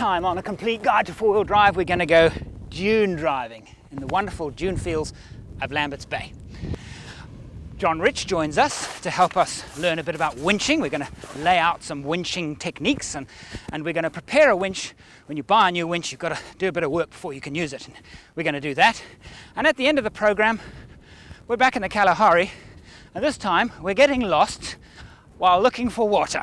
time on a complete guide to four-wheel drive, we're going to go dune driving in the wonderful dune fields of Lambert's Bay. John Rich joins us to help us learn a bit about winching. We're going to lay out some winching techniques, and we're going to prepare a winch. When you buy a new winch, you've got to do a bit of work before you can use it. And we're going to do that. And at the end of the program, we're back in the Kalahari, and this time we're getting lost while looking for water.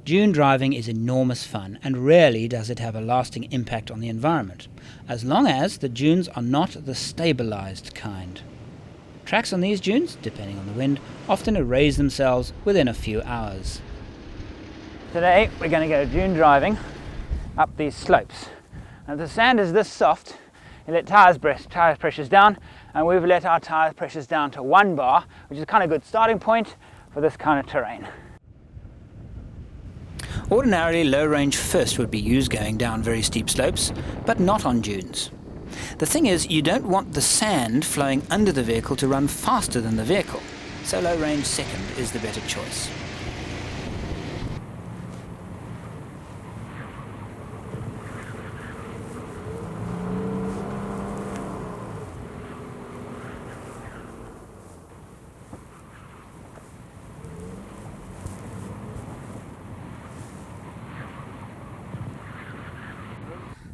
Dune driving is enormous fun, and rarely does it have a lasting impact on the environment, as long as the dunes are not the stabilized kind. Tracks on these dunes, depending on the wind, often erase themselves within a few hours. Today we're going to go dune driving up these slopes. And the sand is this soft, you let tire pressures down, and we've let our tire pressures down to 1 bar, which is a kind of good starting point for this kind of terrain. Ordinarily, low range first would be used going down very steep slopes, but not on dunes. The thing is, you don't want the sand flowing under the vehicle to run faster than the vehicle, so low range second is the better choice.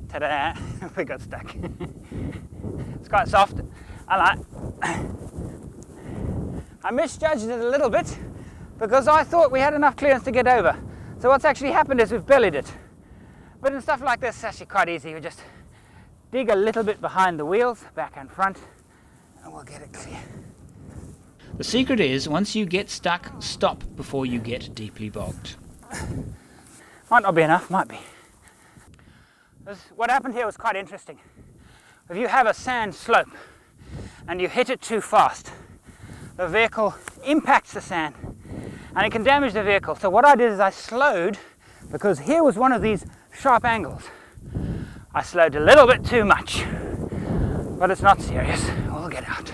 Ta-da! We got stuck. It's quite soft. I misjudged it a little bit because I thought we had enough clearance to get over. So what's actually happened is we've bellied it. But in stuff like this, it's actually quite easy. We just dig a little bit behind the wheels, back and front, and we'll get it clear. The secret is, once you get stuck, stop before you get deeply bogged. Might not be enough, might be. What happened here was quite interesting. If you have a sand slope and you hit it too fast, the vehicle impacts the sand and it can damage the vehicle. So what I did is I slowed, because here was one of these sharp angles. I slowed a little bit too much, but it's not serious. We'll get out.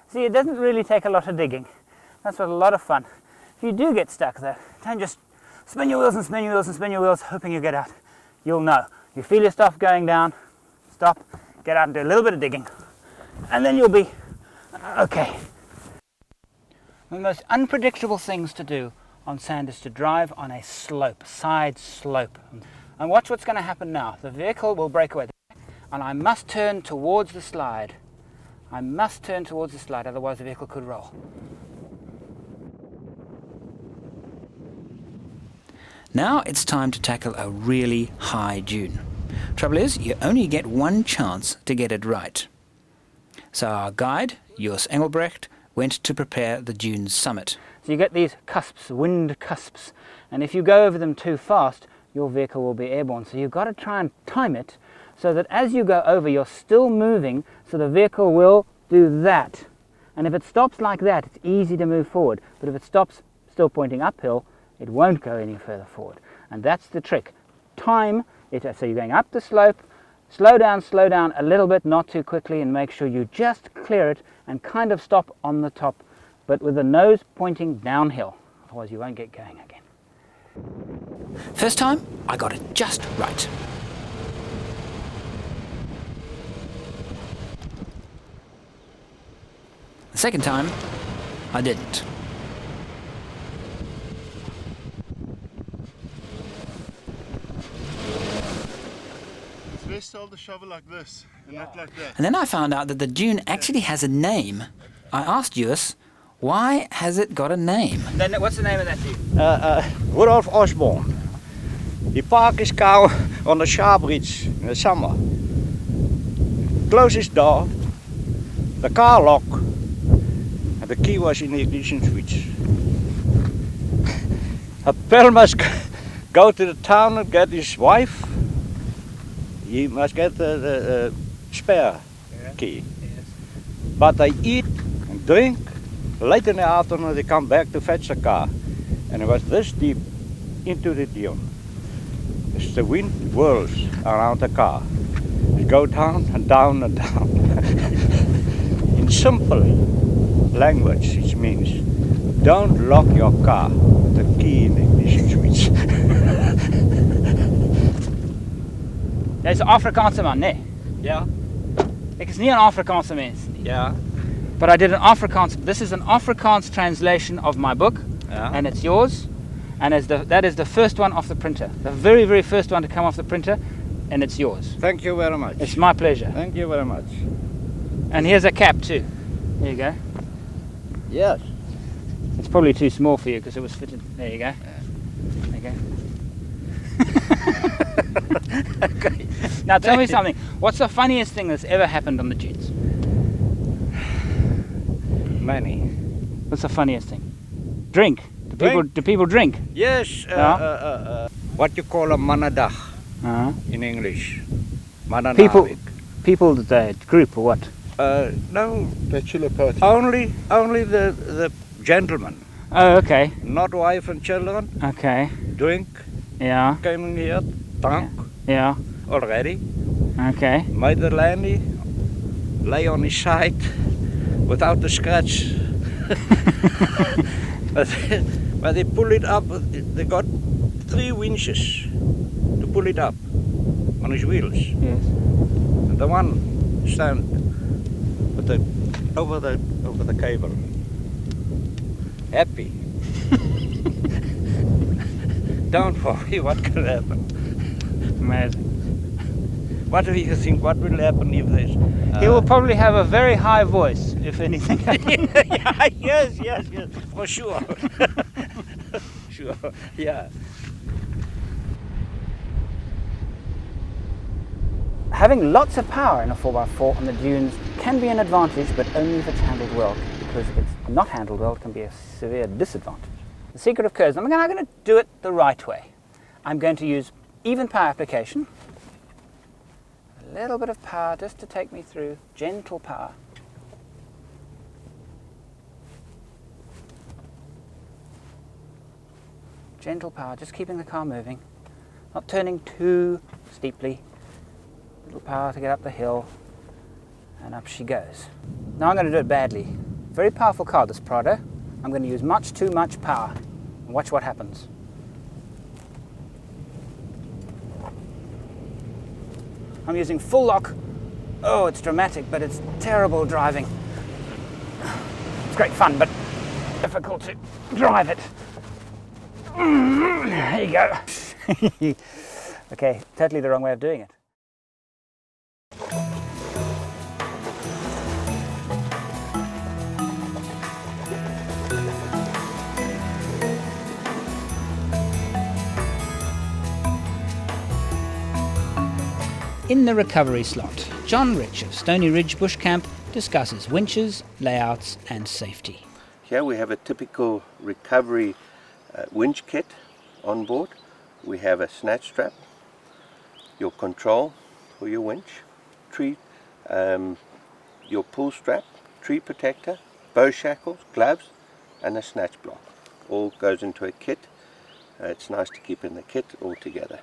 See, it doesn't really take a lot of digging. That's what a lot of fun. If you do get stuck though, don't just spin your wheels and spin your wheels and spin your wheels hoping you get out. You'll know. You feel your stuff going down, stop, get out and do a little bit of digging, and then you'll be okay. One of the most unpredictable things to do on sand is to drive on a slope, side slope. And watch what's going to happen now. The vehicle will break away, and I must turn towards the slide. I must turn towards the slide, otherwise the vehicle could roll. Now it's time to tackle a really high dune. Trouble is, you only get one chance to get it right. So our guide, Jos Engelbrecht, went to prepare the dune's summit. So you get these cusps, wind cusps, and if you go over them too fast, your vehicle will be airborne. So you've got to try and time it so that as you go over, you're still moving, so the vehicle will do that. And if it stops like that, it's easy to move forward. But if it stops still pointing uphill, it won't go any further forward. And that's the trick. Time it, so you're going up the slope, slow down a little bit, not too quickly, and make sure you just clear it and kind of stop on the top, but with the nose pointing downhill. Otherwise you won't get going again. First time, I got it just right. The second time, I didn't. It's best to hold the shovel like this, and not like that. And then I found out that the dune actually has a name. I asked Jos, why has it got a name? Then what's the name of that dune? Rudolf Osborne. The park is cow on the sharp ridge in the summer. Closest door, the car lock, and the key was in the ignition switch. A Pel must go to the town and get his wife. you must get the spare key. Yes. But they eat and drink. Late in the afternoon they come back to fetch the car. And it was this deep into the Dune. As the wind whirls around the car, it goes down and down and down. In simple language, it means don't lock your car with the key in the ignition switch. Dit is 'n Afrikaanse man, nee. Ja, Ek is nie 'n Afrikaanse mens nie. ja, But I did an Afrikaans. This is an Afrikaans translation of my book, ja. and it's yours. And that is the first one off the printer. The very, very first one to come off the printer, and it's yours. Thank you very much. It's my pleasure. Thank you very much. And here's a cap too. There you go. Yes. It's probably too small for you because it was fitted. There you go. There you go. Okay. Now tell me something. What's the funniest thing that's ever happened on the dunes? Many. What's the funniest thing? Drink. Do people drink? Yes. What you call a manadag in English. Mananavik. People that group or what? No, Bachelor party. only the gentlemen, Oh, okay. not wife and children. Okay. Drink, Yeah. came here, drunk Yeah. already. Okay. Made the landy, lay on his side without a scratch. but they pull it up. They got 3 winches to pull it up on his wheels. Yes. And the one stand with the over the cable. Happy. Don't worry what can happen. Amazing. What do you think? What will happen if there's? He will probably have a very high voice, if anything. Yeah, yes, for sure. Sure, yeah. Having lots of power in a 4x4 on the dunes can be an advantage, but only if it's handled well, because if it's not handled well, it can be a severe disadvantage. The secret of curves, I'm going to do it the right way. I'm going to use even power application, a little bit of power just to take me through, gentle power. Gentle power, just keeping the car moving, not turning too steeply. Little power to get up the hill, and up she goes. Now I'm going to do it badly. Very powerful car, this Prado. I'm going to use much too much power. And watch what happens. I'm using full lock. Oh, it's dramatic, but it's terrible driving. It's great fun, but difficult to drive it. There you go. Okay, totally the wrong way of doing it. In the recovery slot, John Rich of Stony Ridge Bush Camp discusses winches, layouts and safety. Here we have a typical recovery winch kit on board. We have a snatch strap, your control for your winch, your pull strap, tree protector, bow shackles, gloves and a snatch block. All goes into a kit. It's nice to keep in the kit all together.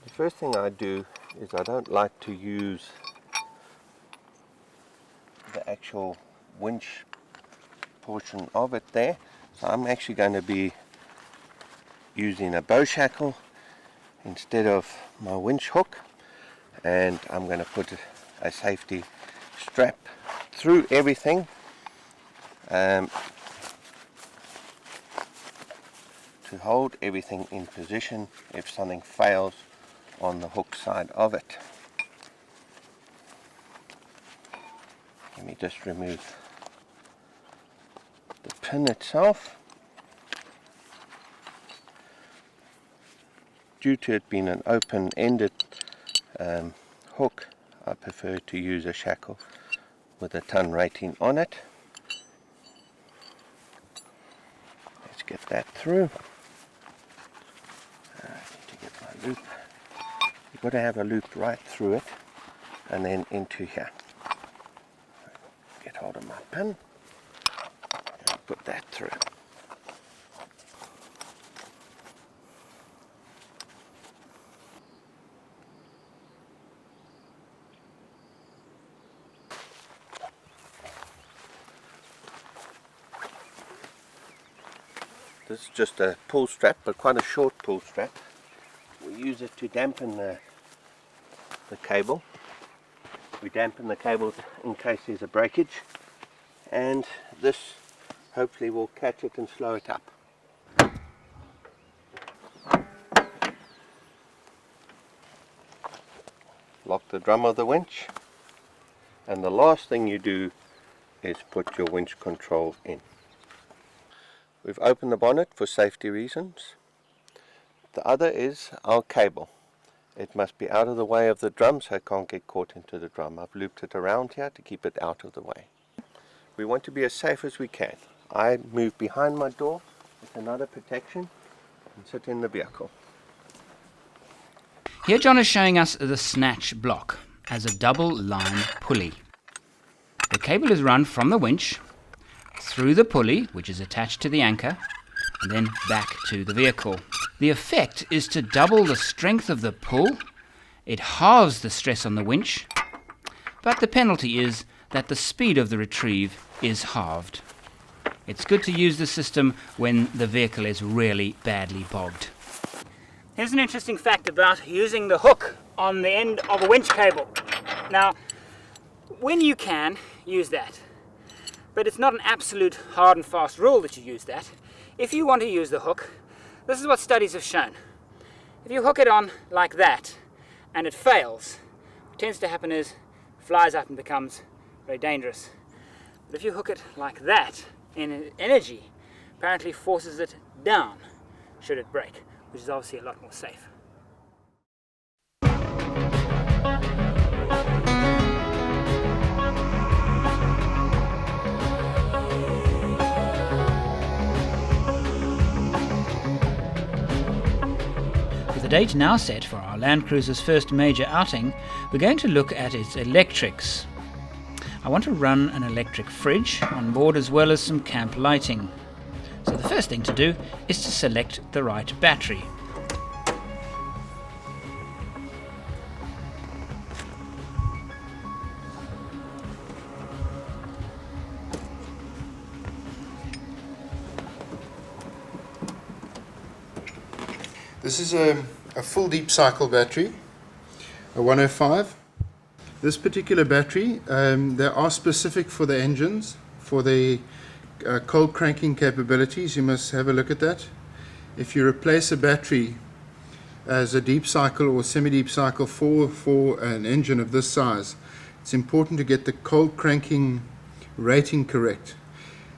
The first thing I do is I don't like to use the actual winch portion of it there, so I'm actually going to be using a bow shackle instead of my winch hook, and I'm going to put a safety strap through everything to hold everything in position if something fails on the hook side of it. Let me just remove the pin itself, due to it being an open-ended hook, I prefer to use a shackle with a ton rating on it. Let's get that through. I need to get my loop. You've got to have a loop right through it and then into here. Get hold of my pin and put that through. This is just a pull strap, but quite a short pull strap. We use it to dampen the cable. We dampen the cable in case there's a breakage, and this hopefully will catch it and slow it up. Lock the drum of the winch, and the last thing you do is put your winch control in. We've opened the bonnet for safety reasons. The other is our cable. It must be out of the way of the drum so it can't get caught into the drum. I've looped it around here to keep it out of the way. We want to be as safe as we can. I move behind my door with another protection and sit in the vehicle. Here John is showing us the snatch block as a double line pulley. The cable is run from the winch through the pulley, which is attached to the anchor, and then back to the vehicle. The effect is to double the strength of the pull. It halves the stress on the winch, but the penalty is that the speed of the retrieve is halved. It's good to use the system when the vehicle is really badly bogged. Here's an interesting fact about using the hook on the end of a winch cable. Now, when you can, use that. But it's not an absolute hard and fast rule that you use that. If you want to use the hook, this is what studies have shown. If you hook it on like that and it fails, what tends to happen is it flies up and becomes very dangerous. But if you hook it like that, energy apparently forces it down should it break, which is obviously a lot more safe. With the date now set for our Land Cruiser's first major outing, we're going to look at its electrics. I want to run an electric fridge on board as well as some camp lighting. So the first thing to do is to select the right battery. This is a full deep cycle battery, a 105. This particular battery, they are specific for the engines, for the cold cranking capabilities. You must have a look at that. If you replace a battery as a deep cycle or semi-deep cycle for an engine of this size, it's important to get the cold cranking rating correct.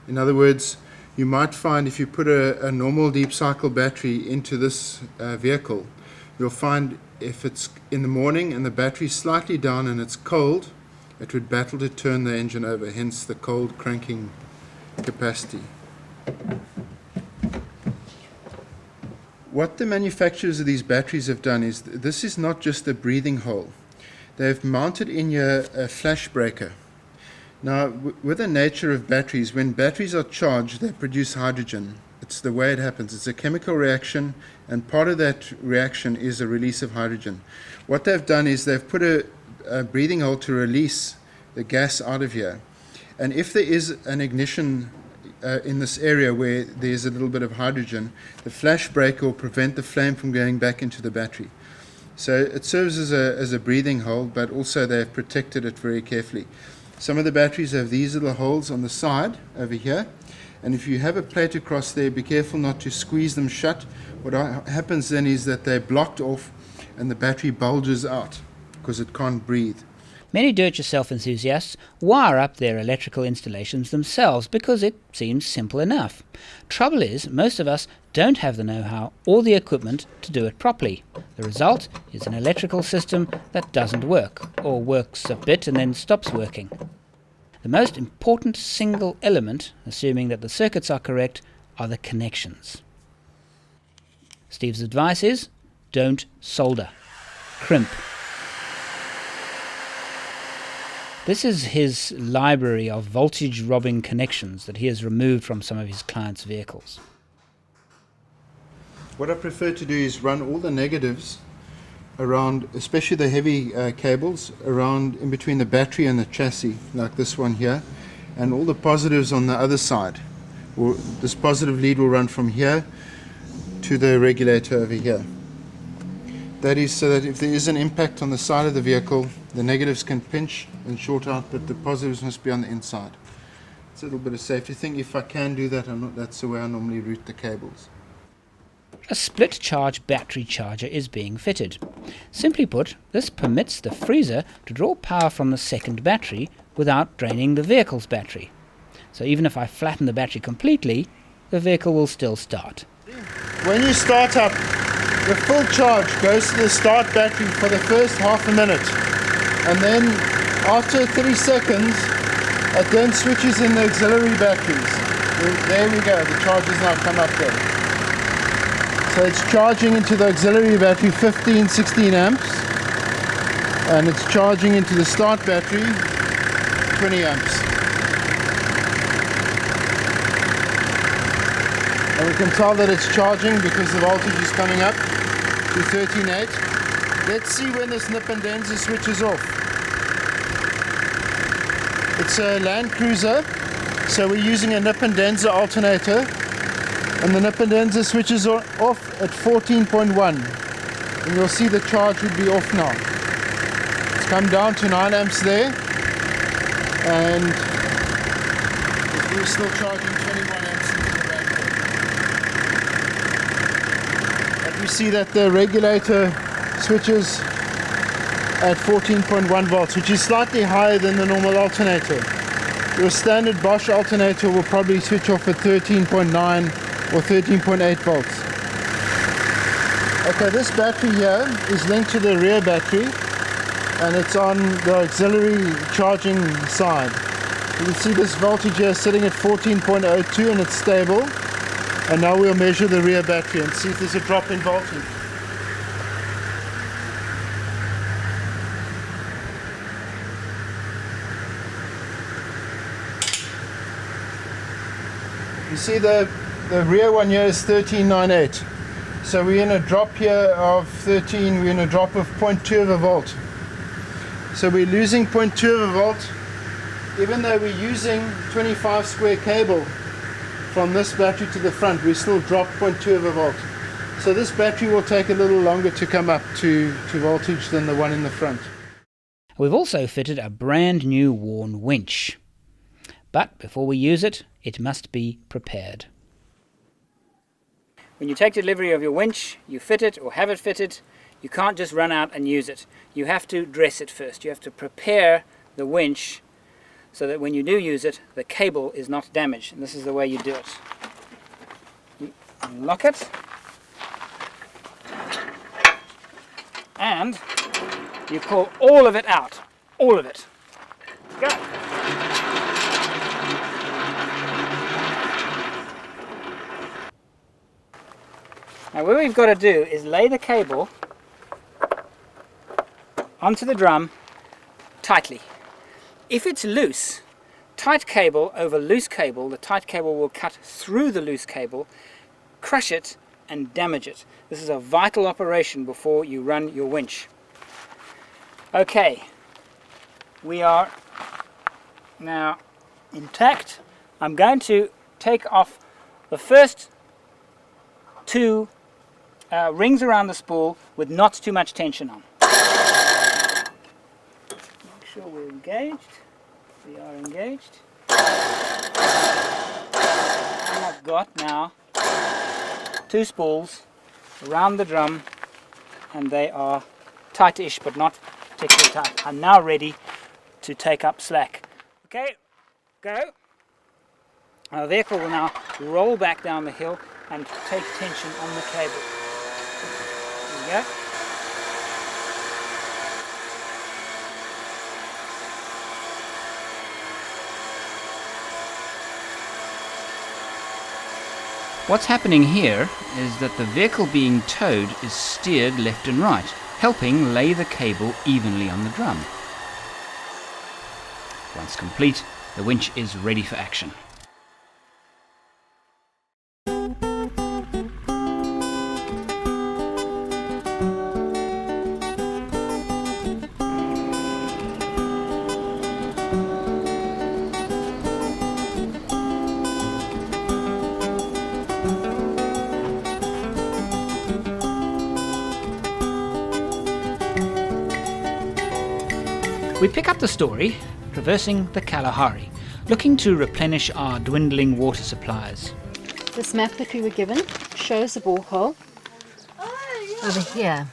In other words, you might find if you put a normal deep cycle battery into this vehicle, you'll find if it's in the morning and the battery's slightly down and it's cold, it would battle to turn the engine over, hence the cold cranking capacity. What the manufacturers of these batteries have done is, this is not just a breathing hole. They've mounted in here a flash breaker. Now, with the nature of batteries, when batteries are charged, they produce hydrogen. It's the way it happens. It's a chemical reaction, and part of that reaction is a release of hydrogen. What they've done is they've put a breathing hole to release the gas out of here. And if there is an ignition in this area where there's a little bit of hydrogen, the flash breaker will prevent the flame from going back into the battery. So it serves as a breathing hole, but also they've protected it very carefully. Some of the batteries have these little holes on the side over here, and if you have a plate across there, be careful not to squeeze them shut. What happens then is that they're blocked off and the battery bulges out because it can't breathe. Many do-it-yourself enthusiasts wire up their electrical installations themselves because it seems simple enough. Trouble is, most of us don't have the know-how or the equipment to do it properly. The result is an electrical system that doesn't work, or works a bit and then stops working. The most important single element, assuming that the circuits are correct, are the connections. Steve's advice is, don't solder. Crimp. This is his library of voltage-robbing connections that he has removed from some of his clients' vehicles. What I prefer to do is run all the negatives around, especially the heavy cables, around in between the battery and the chassis, like this one here, and all the positives on the other side. This positive lead will run from here to the regulator over here. That is so that if there is an impact on the side of the vehicle, the negatives can pinch and short out, but the positives must be on the inside. It's a little bit of safety thing. If I can do that, that's the way I normally route the cables. A split-charge battery charger is being fitted. Simply put, this permits the freezer to draw power from the second battery without draining the vehicle's battery. So even if I flatten the battery completely, the vehicle will still start. When you start up, the full charge goes to the start battery for the first half a minute, and then after 30 seconds it then switches in the auxiliary batteries. There we go, the charge has now come up there. So it's charging into the auxiliary battery 15-16 amps, and it's charging into the start battery 20 amps. And we can tell that it's charging because the voltage is coming up to 13.8. Let's see when this nip and denser switches off. It's a Land Cruiser, so we're using a nip and denser alternator, and the nip and denser switches off at 14.1, and you'll see the charge would be off now. It's come down to 9 amps there, and we're still charging 21 amps into the battery. But we see that the regulator switches at 14.1 volts, which is slightly higher than the normal alternator. Your standard Bosch alternator will probably switch off at 13.9 or 13.8 volts. Okay, this battery here is linked to the rear battery, and it's on the auxiliary charging side. You can see this voltage here sitting at 14.02 and it's stable. And now we'll measure the rear battery and see if there's a drop in voltage. You see the rear one here is 13.98. So we're in a drop here of 13, we're in a drop of 0.2 of a volt. So we're losing 0.2 of a volt, even though we're using 25 square cable from this battery to the front, we still drop 0.2 of a volt. So this battery will take a little longer to come up to voltage than the one in the front. We've also fitted a brand new worn winch. But before we use it, it must be prepared. When you take delivery of your winch, you fit it or have it fitted, you can't just run out and use it. You have to dress it first. You have to prepare the winch so that when you do use it, the cable is not damaged. And this is the way you do it. You unlock it, and you pull all of it out. All of it. Go! Now what we've got to do is lay the cable onto the drum tightly. If it's loose, tight cable over loose cable, the tight cable will cut through the loose cable, crush it and damage it. This is a vital operation before you run your winch. Okay, we are now intact. I'm going to take off the first two rings around the spool with not too much tension on. Make sure we're engaged. We are engaged. And I've got now two spools around the drum, and they are tightish but not particularly tight. I'm now ready to take up slack. Okay, go. Our vehicle will now roll back down the hill and take tension on the cable. There we go. What's happening here is that the vehicle being towed is steered left and right, helping lay the cable evenly on the drum. Once complete, the winch is ready for action. We pick up the story, traversing the Kalahari, looking to replenish our dwindling water supplies. This map that we were given shows a borehole over here.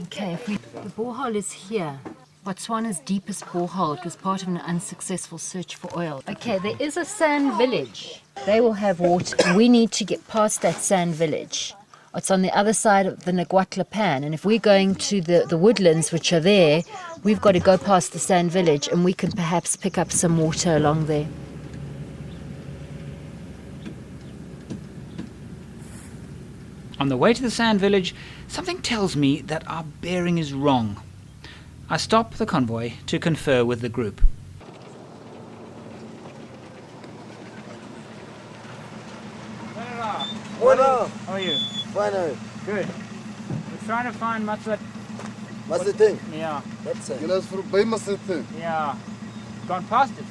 Okay, the borehole is here. Botswana's deepest borehole. It was part of an unsuccessful search for oil. Okay, there is a sand village. They will have water. We need to get past that sand village. It's on the other side of the Ngwatla Pan, and if we're going to the woodlands which are there, we've got to go past the sand village, and we can perhaps pick up some water along there. On the way to the sand village, something tells me that our bearing is wrong. I stop the convoy to confer with the group. Morning. How are you? Fine. Good. We're trying to find Matsat. What's the thing? Yeah, That's it. Julle is verby Masete. yeah. Gone past it.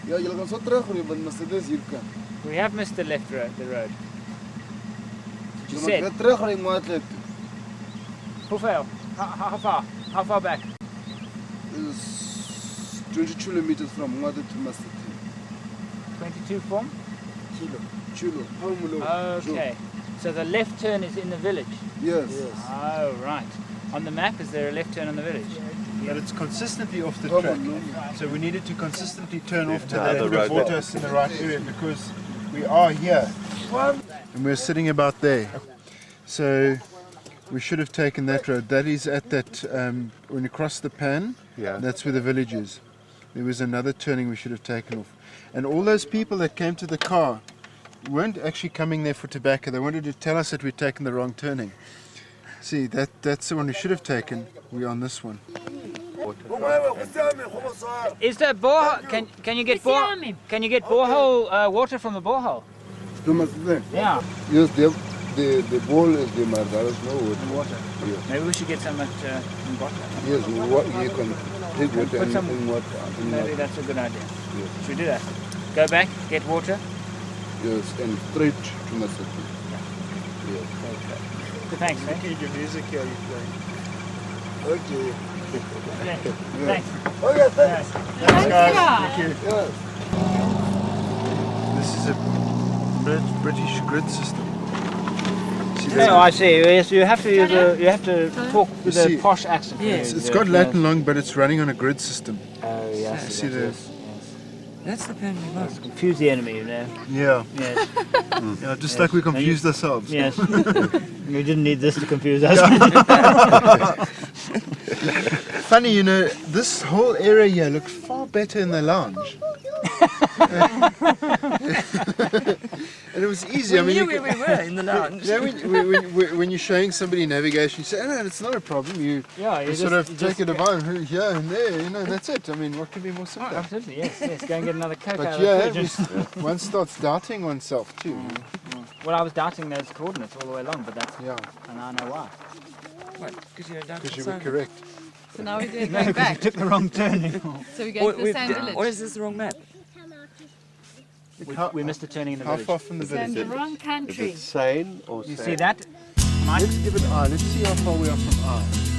Ja, julle gaan so terugry want Masete is hier kan. We have missed the left road, the road. You Julle said. moet weer terugry Maatlet. Hoeveel? How far? How far back? Is 20 kilometers from Mwade to Masete. 22 from? Chulo. Okay. So the left turn is in the village? Yes. Oh, right. On the map, is there a left turn on the village? But it's consistently off the Come track. on, no. So we needed to consistently turn off to the that other to road. put us in the right area because we are here. And we're sitting about there. So we should have taken that road. That is at that, when you cross the pan, Yeah. that's where the village is. There was another turning we should have taken off. And all those people that came to the car weren't actually coming there for tobacco. They wanted to tell us that we'd taken the wrong turning. See, that's the one we should have taken. We're on this one. Is there borehole? Can you get borehole water from the borehole? To Masete. Yeah. Yes, the ball is the Margaret no water. Yes. Maybe we should get some at Ngwatla. Yes, what you can take water Put some- in water. Maybe that's a good idea. Should we do that? Go back, get water. Yes, and straight to Masete. Yes. Good, thanks, mate. Your music here you play. Okay. Okay. Thanks. Okay, thanks. Thanks, guys. Thank you. Yes. This is a British grid system. See, No, there's- I see. Yes, you have to use you have to talk with You see, a posh accent. it's got Latin long, but it's running on a grid system. Oh, yes. See the That's the pen we want. Confuse the enemy, you know. yeah, Yes. yeah, just like we confused ourselves. Yes. We didn't need this to confuse us. Funny, you know, this whole area here looked far better in the lounge. And it was easy. We I mean, knew you where we were in the lounge. yeah, when you're showing somebody navigation, you say, "Oh, no, it's not a problem." You Yeah, you sort of take it about here and there, you know, that's it. I mean, what could be more Oh, simple? absolutely, yes, yes. Go and get another Coke out But of yeah, the fridge. one starts doubting oneself too. Well, I was doubting those coordinates all the way along, but that's, Yeah, and I know why. What? Because you're down because to you were Sun. correct. So now we're going No, because you back. took the wrong turning. So we're going to the sand village. Or is this the wrong map? We missed the turning in the How village. far from the Sand village? the wrong Is country. it sane or You sand? see that? Let's give it I. Let's see how far we are from I.